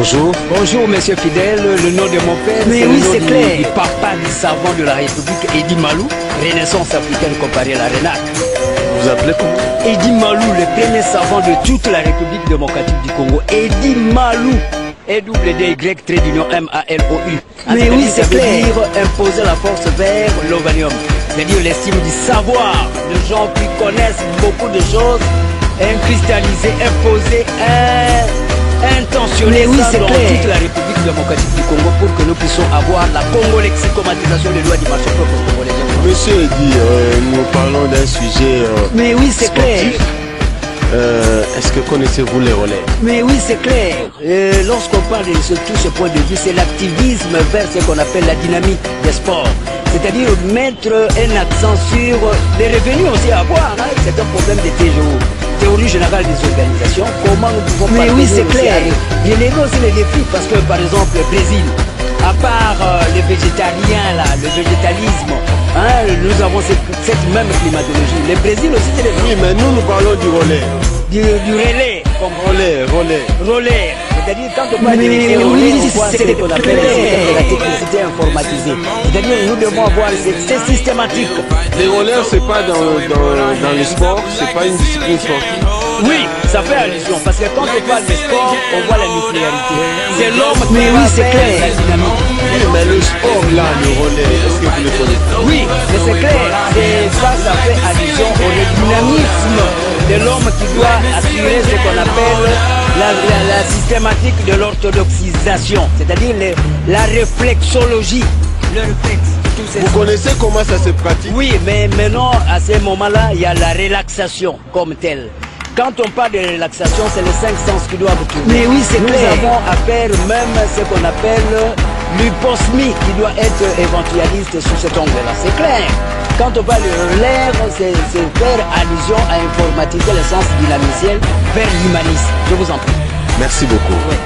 Bonjour. Bonjour, monsieur Fidèle. Le nom de mon père, mais oui, c'est clair. Du papa du savant de la République, Eddy Malou, Renaissance africaine comparée à la RENAC. Vous appelez comment? Eddy Malou, le premier savant de toute la République démocratique du Congo. Eddy Malou. E-W-D-Y-M-A-L-O-U. Mais oui, c'est clair. C'est-à-dire imposer la force vers l'ovanium. C'est-à-dire l'estime du savoir. Les gens qui connaissent beaucoup de choses, cristalliser, imposer, intentionner oui, ça dans clair. toute la République démocratique du Congo pour que nous puissions avoir la congolexicomatisation des lois du marché propre congolais. Monsieur Eddy, nous parlons d'un sujet mais oui, c'est clair. Est-ce que connaissez-vous les relais? Mais oui, c'est clair. Lorsqu'on parle de tout ce point de vue, c'est l'activisme vers ce qu'on appelle la dynamique des sports. C'est-à-dire mettre un accent sur les revenus aussi à avoir. Hein. C'est un problème de théorie générale des organisations. Comment nous pouvons mais oui, c'est clair. Relever aussi les défis parce que par exemple le Brésil, à part les végétariens là, le végétalisme, hein, nous avons cette même climatologie. Le Brésil aussi c'est Oui, mais nous parlons du relais. Du relais. Comme relais. C'est-à-dire quand on parle de relais, on voit ce qu'on appelle la technicité informatisée. C'est-à-dire nous devons avoir, c'est systématique. Les relais, c'est pas dans le sport, c'est pas une discipline sportive. Oui, ça fait allusion, parce que quand on parle de sport, on voit la nucléarité. C'est l'homme qui mais oui, c'est clair. La dynamique. Oui, mais le sport là, le relais, est-ce que vous le connaissez? Oui, mais c'est clair. Ça fait allusion au dynamisme de l'homme qui doit assurer ce qu'on appelle la systématique de l'orthodoxisation, c'est-à-dire la réflexologie. Le réflexe. Vous connaissez comment ça se pratique? Oui, mais maintenant, à ce moment-là, il y a la relaxation comme telle. Quand on parle de relaxation, c'est les 5 sens qui doivent tourner. Mais oui, c'est clair. Nous avons à faire même ce qu'on appelle l'hyposmie qui doit être éventualiste sous cet angle-là. C'est clair. Quand on parle de l'air, c'est faire allusion à informatiser le sens dynamiciel vers l'humanisme. Je vous en prie. Merci beaucoup. Oui.